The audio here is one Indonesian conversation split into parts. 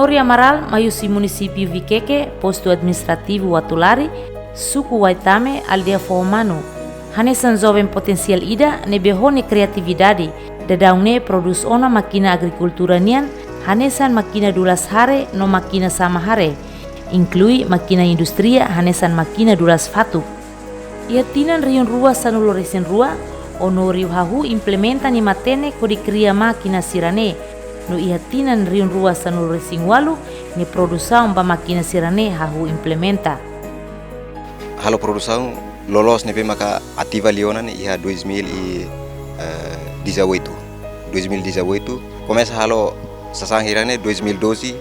Honori Amaral, Mayusi Município Viqueque, Posto Administrativo Watulari, Suku Waitame, Aldea Foomanu. Hanesan jovem potensial ida nebehone kreatividade, dadaune produs ona makina agrikultura nian, hanesan makina dulas hare no makina sama hare, inclui makina industria hanesan makina dulas fatu. Ia tinan rion rua sanulo resen rua, ono riu hahu implementa ni matene kodi kria makina sirane, no ia tinan rion rua sanulo resen walu, ni produsaun ba makina sirane hahu implementa. Halo produsaun lolos nebe maka ativa lionan iha 2018. Começa halo sasang hirane 2012,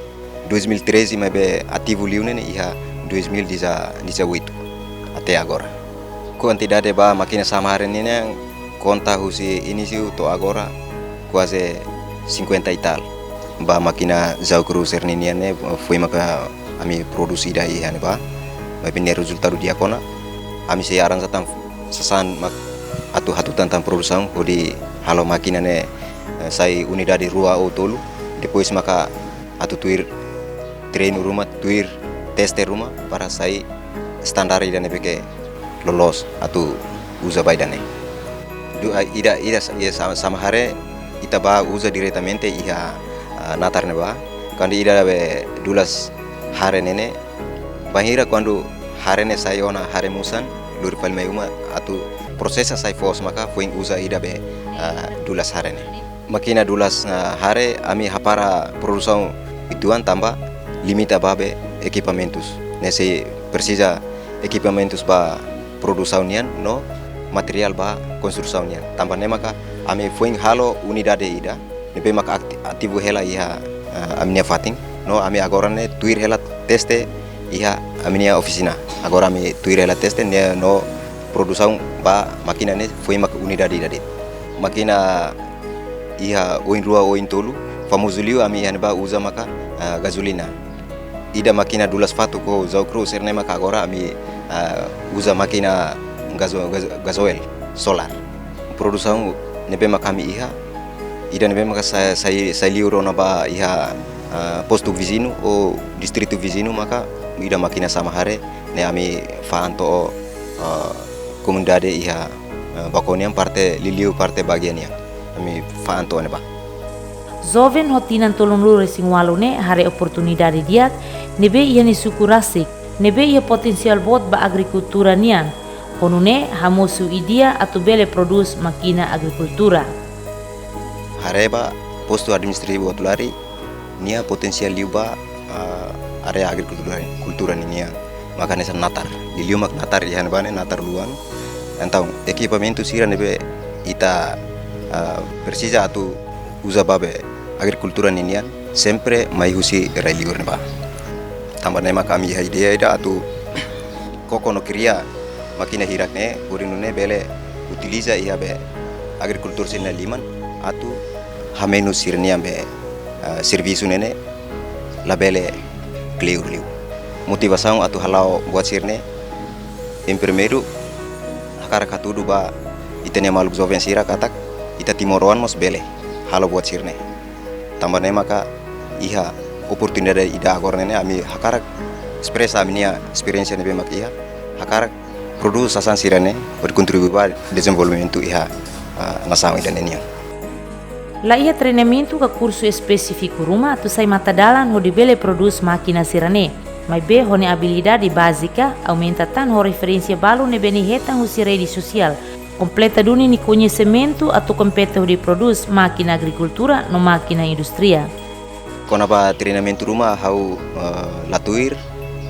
2013 mebe ativo lionan iha 2018 até agora. Quantidade ba makina samare nene conta husi início to agora quase 50 e tal. Ba makina Zau Cruiser nene foi maka ami produzida iha ne ba. Mebe resultado dia kona ami se aran satang sasan mak hatu tentang produção kodi halo makina ne sai unidade rua ou tolu depois maka atu tuir treino rumah tuir teste rumah para sai standar ida ne beke lolos atu usa baidane ida sama hare ita ba usa diretamente iha natar ne ba kandi ida be dulas hare nene bahira quando harene sayona hare musan lur palmei uma atu prosesa sai fos maka foi usa ida be dulas harene makina dulas hare ami hapara produção ituan tamba limita babe equipamentos nesse precisa equipamentos ba produção nian no material ba construção nian tamba ne maka ami foi halo unidade ida nebe maka ativo hela iha aminia fating no ami agora ne tuir hela teste iha aminia oficina agora mi tuire la teste ne no produção ba makina ne foi mak unidade dadi makina iha oin rua oin tolu famoso liu ami han ba usa maka gasolina ida makina dulas fatu ko Zau Cruiser ne maka agora ami usa makina gasoil solar produção nebe maka mi iha ida nebe maka sai liu rona ba iha posto vizinho ou distrito vizinho maka ida makina sama hare ne ami faanto komunidade iha bakonian parte liliu parte bagian yang ami faanto ne ba Jovem hotinan tolong lure singwalu ne hare oportunidade diak nebe ia ni suku rasik nebe ia potensial bot ba agrikultura nian konune hamosu idia atau bele produs makina agrikultura hare ba posto administrativo Watulari nia potensial liuba area agrikultura nia makanya san natar liliu mak natar ihan bane natar luan então equipamento sira nebe ita precisa atu usa babe agricultura nia sempre mai husi reliur neba tambah nema kami idea ida atu kokono kria makina hirakne urinune bele utiliza ia be agricultura sina liman atu hamenu sirnia be serviço nene labele clear liu motivação atu halau buat sirne em primeiro akara katudu ba itene maluk jovem sira katak ita timoroan mos bele halau buat sirne tambah maka iha oportunidade ida agora nene ami hakara expressa aminia experiência nebe mak iha hakara produz sasan sirane berkontribusi ba desenvolvimento iha nasang ida nenia. La ia treinamento ka curso específico ruma tu sai matadalan ho dibele produz máquina sirane, mas be hone habilidade básica aumenta tan ho referência balu ne beni hetan ho si rede social, completa duni ni conhecimento atau compete ho di produz máquina agricultura no máquina industria. Kona ba treinamento ruma hau latuir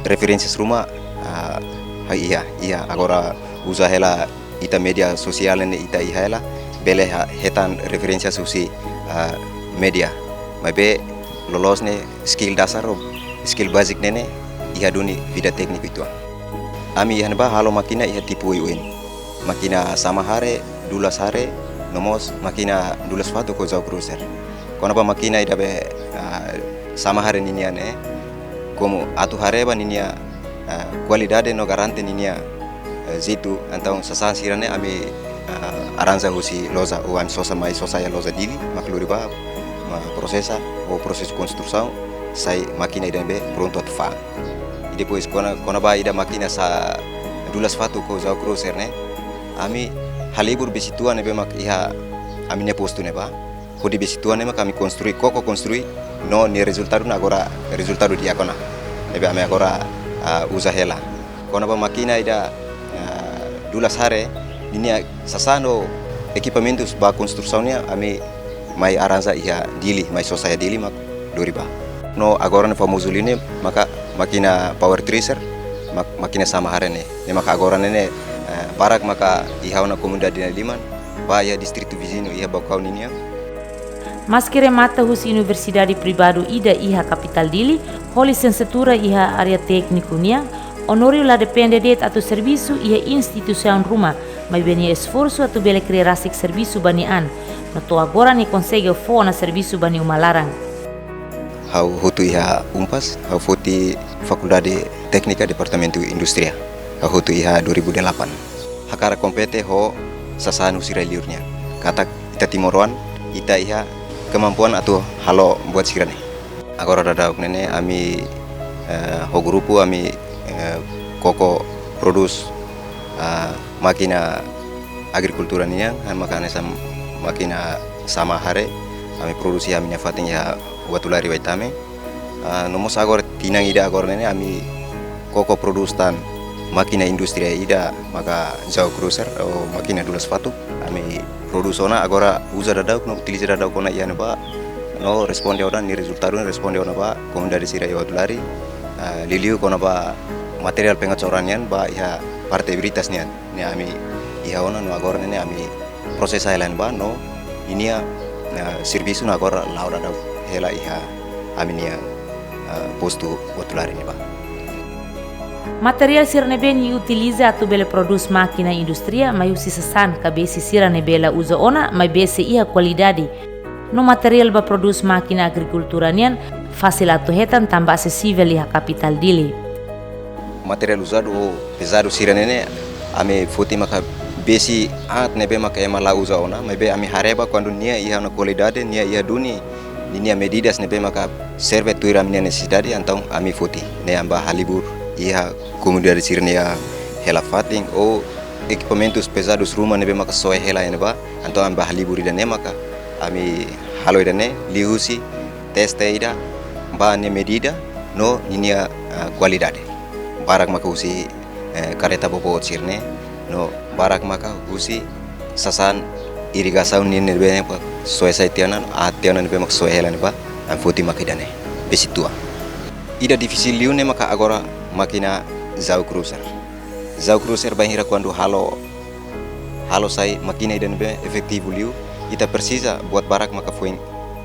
referências ruma iya agora usa hela ita media sosial ne ita ihela bele hetan referência susi media mabe lolos ne skill dasar skill basic nene iha duni vida teknik itu ami ihan ba halo makina iha tipu uin makina sama hare dulas hare nomos makina dulas fatu ko Zau Cruiser kona ba makina ida be sama hare ninia ne como atu hare ba ninia qualidade no garante ninia zitu então sasan sirane ami aranza husi loza uan sosa mai sosa ya loza dili makluri ba prosesa o processo construção sai makina ida be pronto atfa. E depois quando ba ida makina sa dulas fatu ko zau cruiser ne ami halibur besitua ne be mak iha ami ne posto ne ba ko di besitua ne mak kami konstrui no ni resultado na agora resultado dia kona ebe ami agora usa hela kona ba makina ida dulas hare ini sasano equipamentos ba construçãonya ami mai arranza iha dili mai sosaya dili mak doriba no agora ne famoso line maka makina power tracer makina sama hare ne maka agora ne barak maka iha na comunidade na liman ba ya distrito vizinho iha bakau ninia. Mas que remata hus Universidade Privado ida iha capital dili, ho licenciatura iha área técnico nia, honorio la depende det atu serviço iha instituição ruma, mas beni esforço atu bele criar serviço banian, no to agora ne consegue fo na serviço bani umalarang. Hau hotu iha umpas, hau foti Faculdade Técnica Departamento Industria, hau hotu iha 2008. Hakara kompete ho sasan usira liurnya, kata ita timoruan ita iha kemampuan atau halo buat sirane. Agora dadauk nene ami ho grupo ami koko produce makina agrikultura niang makane makina sama hare ami produksi ami fating ya watulari waitame nomos agora tinang ida agora nene ami koko produce tan makina industria ida maka zau cruiser o makina dulas fatu ami produsona agora usa dadauk no utiliza dadauk kona iana ba no responde orang ni resultado responde ona ba kom dari sira watulari liliu kona ba material pengacorannya ba iha parte beritas nian ni ami iha ona no agora nene ami proses lain ba no ini ya servisu na agora laura da hela iha ami nia posto watulari ni ba. Material sirane beni utiliza atu bele produce máquina industria mai usi sasan kabesi sirane bela usa ona mai bese iha qualidade. No material ba produce máquina agricultura nian fácil atu hetan tambah acessível iha capital dili. Material usado pesado sirane ne ame foti maka besi nebe maka ema la usa ona mai be ami hareba quando nia iha na qualidade nia iha duni nia medidas nebe maka serve tuira minha necessidade então ami foti ne amba halibur iha comunidade sirnia hela fating ou equipamentos pesados rumah nebe maka soe hela neba então amba haliburi dane maka ami halo idane lihusi teste ida ba ne medida no ninia qualidade barak maka usi kareta bobo sirne no barak maka usi sasan irigasaun ni nebe maka soe saitianan atianan nebe maka soe hela neba am foti maka idane besitua ida difícil liu ne maka agora makina zau cruiser bahira quando halo sai makina idan be efetivo liu ita precisa buat barak maka fuin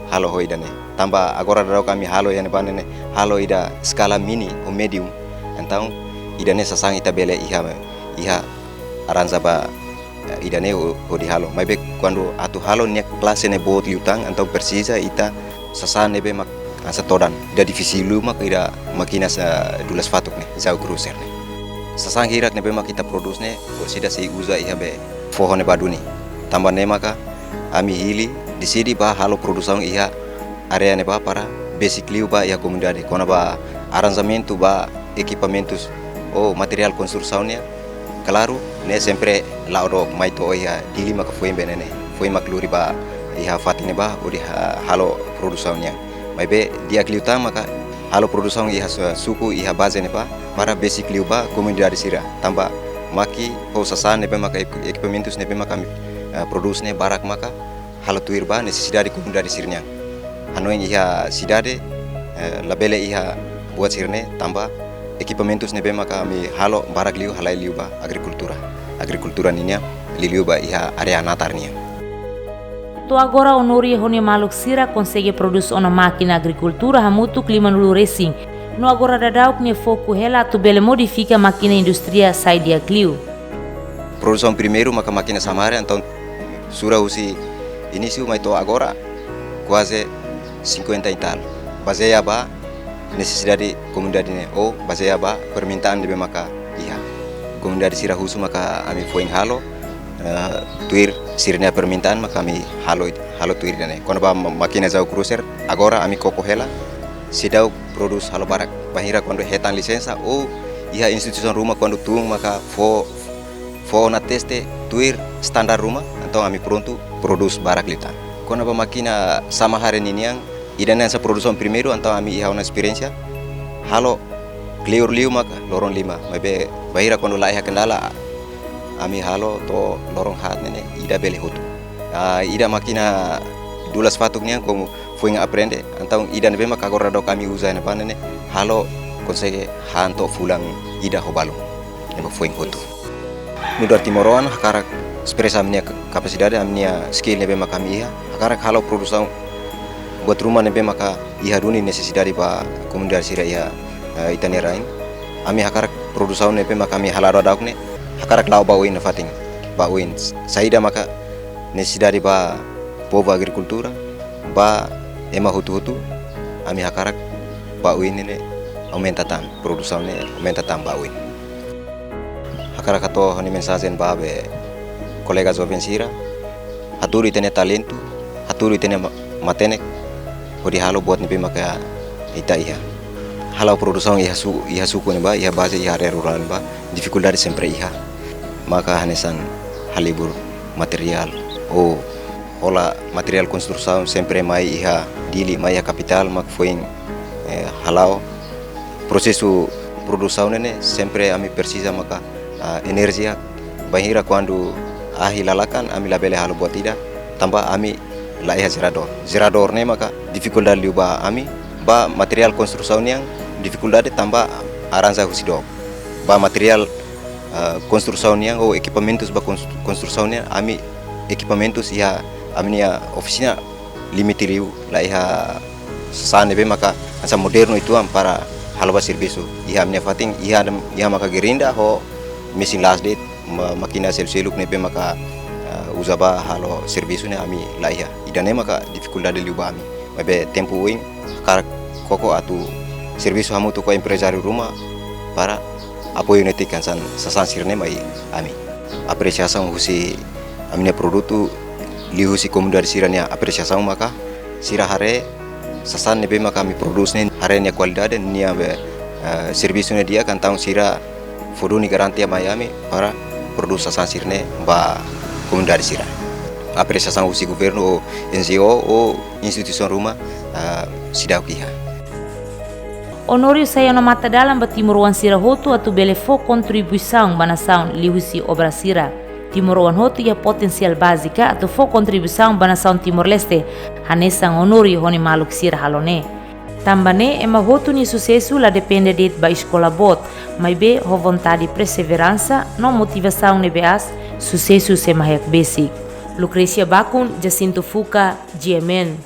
halo ho idane tambah agora daro kami halo yang banene halo ida skala mini o medium então idane sasang ita bele iha aranza ba idane o di halo mai be quando atu halo nek klase ne bot liutang então precisa ita sasang nebe mak asa todan da difícil mak ida makina sa dulas fatuk ne zau cruiser ne sasang hirak ne be mak kita produce ne sida si uza iha be fohone baduni tambah ne maka ami hili di sini ba halo produção iha area ne ba para basically ba iha comunidade kona ba arranjamento ba equipamentos ou material construçãonya claro ne sempre lauro mai to iha dili maka foi benene foi makluri ba iha fatine ba uri halo produçãonya mai be dia kliuta maka halo produção iha suku iha base ne ba para basic liu ba comunidade sira tambah maki ho sasan ne be maka equipamentos ne be maka produce ne barak maka halo tuir ba necessidade comunidade sirnya hano iha cidade labele iha buat sirne tambah equipamentos ne be maka mi halo barak liu halai liu ba agricultura ninya liu ba iha area natarnia. To agora onori hone maluk sira consegue produzir uma máquina agricultura hamutu clima nulu racing. No agora dadauk ne foco hela tu bele modifica máquina industria sai dia clio. Produção primeiro maka máquina samara então sura usi início mas to agora quase 50 e tal. Baseia ba necessidade comunidade ne ou baseia ba permintaan de maka iha. Comunidade sira husu maka ami foin halo tuir sirnya permintaan maka kami halo tuir dane kono ba makina zau cruiser agora ami koko hela sidau produs halo barak bahira quando hetan licença ou iha instituição rumah quando tung maka fo na teste tuir standar rumah então ami pronto produz barak litan quando a máquina sama hari niniang idan essa produção primeiro então ami iha una experiência halo clear liu maka lorong lima mabe bahira quando lá iha kendala ami halo to lorong hat nene ida bele hutu ida máquina dulas fatuknya como foi aprende então ida nebe maka agora do kami usa na panene halo consegue hanto fulang ida hobalo nebe foi hutu no do timoroan hakara expressa minha capacidade a minha skill nebe maka mi hakara halo produção buat rumah nebe maka iha duni necessidade ba comunidade sira iha itanerain ami hakara produção nebe maka mi halaro daukne hakara klau bawin na fating bawin saida maka necessidade ba povo agricultura ba ema hutu ami hakarak bawin ini aumenta tam produção ne aumenta tam bawin hakarak ato hani mensagem ba be colega jovem sira haturi tene talento haturi tene matenek podi halo buat nipe maka ita iha halau produção iha suku ne ba iha base iha area rural ba dificuldade sempre iha maka hanesan halibur material ou ola material construção sempre mai iha dili mai capital mak foi halau processo produção nene sempre ami precisa maka energia bahira quando ahilalakan ami labele halu buat tidak tambah ami la iha zerador ne maka dificuldade liu ba ami ba material construção yang dificuldade tambah aranza husidok ba material construção yang ou equipamentos ba construção yang ami equipamentos iha aminia oficina limitiriu la iha sane be maka asa moderno itu para halba serviço iha aminia fating iha maka gerinda ho mesin last date makina seluk ne be maka usaba halo serviço ne ami la iha idane maka dificuldade liuba ami mabe tempo wing kar koko atu serviço hamu tu ko empresário rumah para apoio netikan sasan sirne mai ami apreciação husi aminia produto liu si comunidade sirania apreciação maka sira hare sasan nebe maka mi produce ne hare nia qualidade nia be serviço ne dia kan taung sira foduni garantia Miami para produce sasan sirne ba comunidade sira apreciação husi governo NGO ou instituição rumah sidau kiha Honorio saya no mata dalam batimuruan sira hotu atu belefo contribuição banação liusi obra sira Timor Hotu ia potensial básica atau fo contribuição banação Timor-Leste hanesang Honorio honi maluk sira halone tambane ema hotu ni sucesso la depende de ba escola bot mai be ho vontade perseverança no motivação nebeas sucesso se mahek basic Lucrecia Bakun Jacinto Fuca GMN